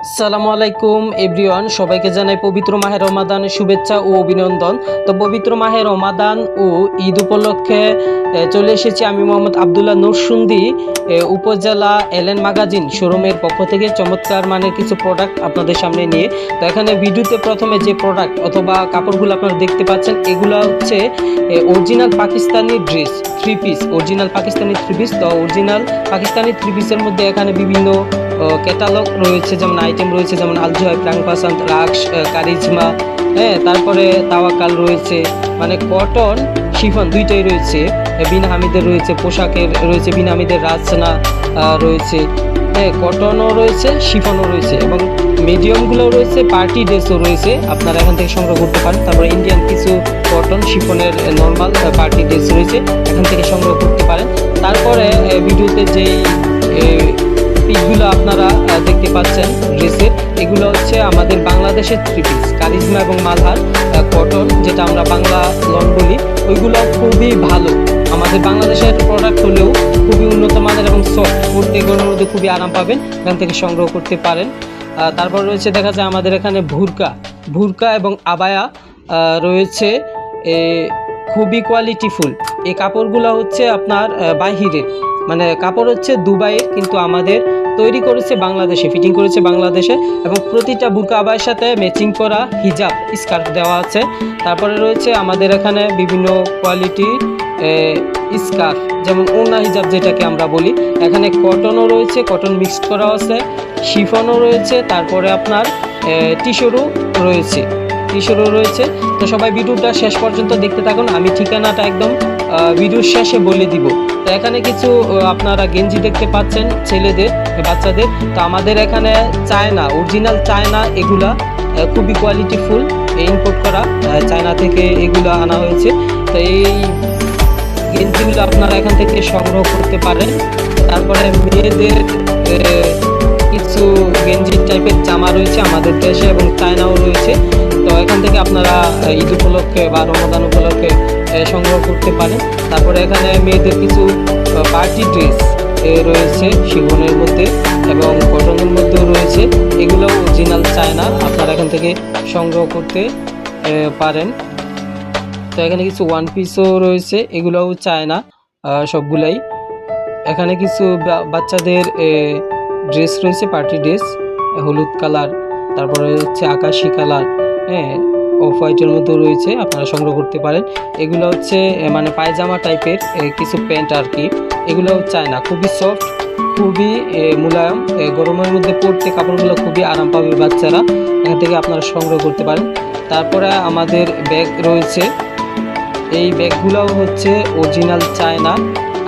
আসসালামু আলাইকুম এভরিওয়ান, সবাইকে জানাই পবিত্র মাহে রমাদানের শুভেচ্ছা ও অভিনন্দন। তো পবিত্র মাহে রমাদান ও ঈদ উপলক্ষে চলে এসেছি আমি মোহাম্মদ আবদুল্লাহ নরসুন্দি উপজেলা এলএন ম্যাগাজিন শোরুমের পক্ষ থেকে চমৎকার মানের কিছু প্রোডাক্ট আপনাদের সামনে নিয়ে। তো এখানে ভিডিওতে প্রথমে যে প্রোডাক্ট অথবা কাপড়গুলো আপনারা দেখতে পাচ্ছেন, এগুলো হচ্ছে original Pakistani dress three piece, original Pakistani three piece. তো অরিজিনাল পাকিস্তানি থ্রি পিসের মধ্যে এখানে বিভিন্ন ক্যাটালগ রয়েছে, যেমন আইটেম রয়েছে, যেমন আলজোহাই, প্রাং পাসান্ত, রাক্স, কারিজমা, তারপরে তাওয়াকাল রয়েছে, মানে কটন শিফন দুইটাই রয়েছে। বিন হামিদের রয়েছে, পোশাকের রয়েছে বিন হামিদের রাজনা রয়েছে, কটনও রয়েছে, শিফনও রয়েছে এবং মিডিয়ামগুলোও রয়েছে, পার্টি ড্রেসও রয়েছে, আপনারা এখান থেকে সংগ্রহ করতে পারেন। তারপরে ইন্ডিয়ান কিছু কটন শিফনের নর্মাল পার্টি ড্রেস রয়েছে, এখান থেকে সংগ্রহ করতে পারেন। তারপরে ভিডিওতে যেই পিসগুলো আপনারা দেখতে পাচ্ছেন ড্রেসের, এগুলো হচ্ছে আমাদের বাংলাদেশের থ্রি পিস, কারিজমা এবং মালহার কটন, যেটা আমরা বাংলা লন বলি, ওইগুলো খুবই ভালো। আমাদের বাংলাদেশের প্রোডাক্ট হলেও খুবই উন্নত মানের এবং সফট, পরতে গরমের মধ্যে খুবই আরাম পাবেন, এখান থেকে সংগ্রহ করতে পারেন। তারপর রয়েছে দেখা যায় আমাদের এখানে ভুরকা এবং আবায়া রয়েছে, খুবই কোয়ালিটিফুল। এই কাপড়গুলো হচ্ছে আপনার বাহিরের, মানে কাপড় হচ্ছে দুবাইয়ের, কিন্তু আমাদের তৈরি করেছে বাংলাদেশে, ফিটিং করেছে বাংলাদেশে, এবং প্রতিটা বুরকা আবায়ের সাথে ম্যাচিং করা হিজাব স্কার্ফ দেওয়া আছে। তারপরে রয়েছে আমাদের এখানে বিভিন্ন কোয়ালিটির স্কার্ফ, যেমন ওড়না হিজাব যেটাকে আমরা বলি, এখানে কটনও রয়েছে, কটন মিক্সড করা আছে, শিফনও রয়েছে, তারপরে আপনার টিস্যুরও রয়েছে। তো সবাই ভিডিওটা শেষ পর্যন্ত দেখতে থাকুন, আমি ঠিকানাটা একদম ভিডিওর শেষে বলে দিব। তো এখানে কিছু আপনারা গেঞ্জি দেখতে পাচ্ছেন ছেলেদের, বাচ্চাদের। তো আমাদের এখানে চায়না, অরিজিনাল চায়না, এগুলা খুবই কোয়ালিটিফুল, ইম্পোর্ট করা চায়না থেকে এগুলো আনা হয়েছে। তো এই গেঞ্জিগুলো আপনারা এখান থেকে সংগ্রহ করতে পারেন। তারপরে মেয়েদের কিছু গেঞ্জি টাইপের জামা রয়েছে আমাদের দেশে এবং চায়নাও রয়েছে। তো এখান থেকে আপনারা ঈদ উপলক্ষে বা রমজান উপলক্ষে সংগ্রহ করতে পারেন। তারপরে এখানে মেয়েদের কিছু পার্টি ড্রেস রয়েছে শিফনের মধ্যে এবং কটনের মধ্যেও রয়েছে, এগুলো অরিজিনাল চায়না, আপনারা এখান থেকে সংগ্রহ করতে পারেন। তো এখানে কিছু ওয়ান পিসও রয়েছে, এগুলোও চায়না সবগুলাই। এখানে কিছু বাচ্চাদের ড্রেস রয়েছে, পার্টি ড্রেস, হলুদ কালার, তারপরে হচ্ছে আকাশি কালার, অফ হোয়াইটের মধ্যেও রয়েছে, আপনারা সংগ্রহ করতে পারেন। এগুলো হচ্ছে মানে পায়জামা টাইপের কিছু প্যান্ট আর কি, এগুলো চায়না, খুবই সফট, খুবই মুলায়ম, গরমের মধ্যে পরতে কাপড়গুলো খুবই আরাম পাবে বাচ্চারা, এখান থেকে আপনারা সংগ্রহ করতে পারেন। তারপরে আমাদের ব্যাগ রয়েছে, এই ব্যাগগুলোও হচ্ছে অরিজিনাল চায়না,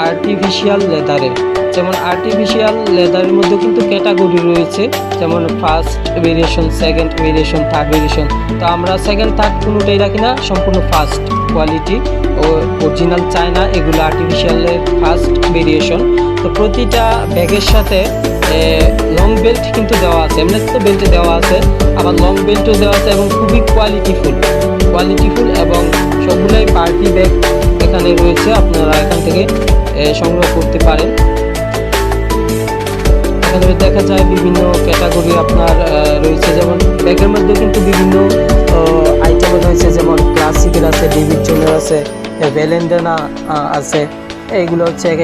আর্টিফিশিয়াল লেদারের। যেমন আর্টিফিশিয়াল লেদারের মধ্যে কিন্তু ক্যাটাগরি রয়েছে, যেমন first variation, second variation, third variation. তো আমরা সেকেন্ড থার্ড কোনোটাই রাখি না, সম্পূর্ণ ফার্স্ট কোয়ালিটি ও অরিজিনাল চায়না, এগুলো আর্টিফিশিয়ালের ফার্স্ট ভেরিয়েশন। তো প্রতিটা ব্যাগের সাথে লং বেল্ট কিন্তু দেওয়া আছে, এমনি তো বেল্টে দেওয়া আছে, আবার লং বেল্টও দেওয়া আছে এবং খুবই কোয়ালিটিফুল এবং সবগুলোই পার্টি ব্যাগ এখানে রয়েছে, আপনারা এখান থেকে সংগ্রহ করতে পারেন। এখানে দেখা যায় বিভিন্ন ক্যাটাগরি আপনার রয়েছে, যেমন ব্যাগের মধ্যে কিন্তু বিভিন্ন আইটেম রয়েছে, যেমন ক্লাসিকের আছে, ডেভিড জনের আছে, ভ্যালেন্ডানা আছে, এইগুলো হচ্ছে এক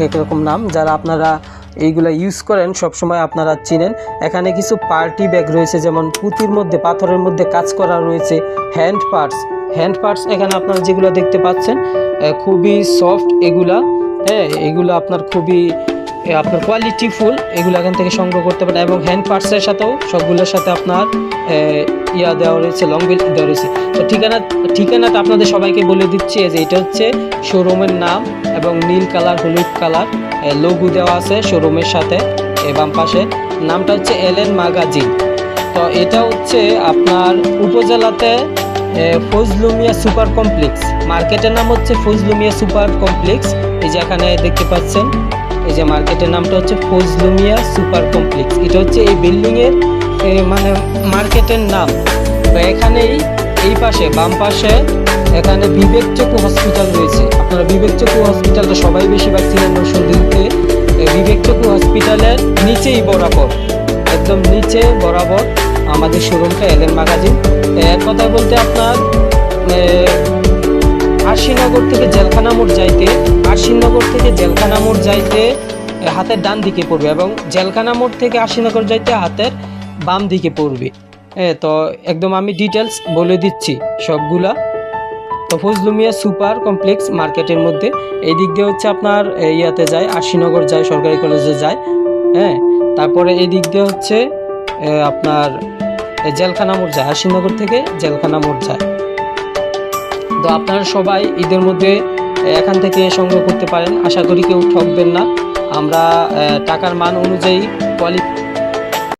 এক রকম নাম, যারা আপনারা এইগুলো ইউজ করেন সবসময় আপনারা চিনেন। এখানে কিছু পার্টি ব্যাগ রয়েছে, যেমন পুঁতির মধ্যে, পাথরের মধ্যে কাজ করা রয়েছে, হ্যান্ড পার্টস এখানে আপনারা যেগুলো দেখতে পাচ্ছেন খুবই সফট, এগুলো আপনার খুবই আপনার কোয়ালিটিফুল, এগুলো এখান থেকে সংগ্রহ করতে পারেন। এবং হ্যান্ড পার্টসের সাথেও সবগুলোর সাথে আপনার দেওয়া রয়েছে, লং বেল্ট দেওয়া রয়েছে। তো ঠিকানাটা আপনাদের সবাইকে বলে দিচ্ছি, যে এটা হচ্ছে শোরুমের নাম, এবং নীল কালার, হলুদ কালার লোগো দেওয়া আছে শোরুমের সাথে, বাম পাশে নামটা হচ্ছে এলএন ম্যাগাজিন। তো এটা হচ্ছে আপনার উপজেলাতে ফজলু মিয়া সুপার কমপ্লেক্স, মার্কেটের নাম হচ্ছে ফজলু মিয়া সুপার কমপ্লেক্স। এই যে এখানে দেখতে পাচ্ছেন, এই যে মার্কেটের নামটা হচ্ছে ফজলু মিয়া সুপার কমপ্লেক্স, এটা হচ্ছে এই বিল্ডিংয়ের মানে মার্কেটের নাম। তো এখানেই এই পাশে বাম পাশে এখানে বিবেক চক্ষু হসপিটাল রয়েছে, আপনারা বিবেক চক্ষু হসপিটালটা সবাই বেশিরভাগ চিনেন নরসিংদীতে। বিবেক চক্ষু হসপিটালের নিচেই বরাবর একদম নিচে বরাবর আমাদের শোরুমটা এলএন ম্যাগাজিন। এক কথায় বলতে আপনার আশিনগর থেকে জেলখানা মোড় যাইতে হাতের ডান দিকে পড়বে এবং জেলখানা মোড় থেকে আশিনগর যাইতে হাতের বাম দিকে পড়বে। তো একদম আমি ডিটেলস বলে দিচ্ছি সবগুলা। তো ফজলু মিয়া সুপার কমপ্লেক্স মার্কেটের মধ্যে এই দিক দিয়ে হচ্ছে আপনার ইয়াতে যায়, আশিনগর যায়, সরকারি কলেজে যায়। তারপরে এই দিক দিয়ে হচ্ছে আপনার জেলখানা মোড় যায়, আশিনগর থেকে জেলখানা মোড় যায়। তো আপনারা সবাই ঈদের মধ্যে এখান থেকে সংগ্রহ করতে পারেন। আশা করি কেউ ঠকবেন না। আমরা টাকার মান অনুযায়ী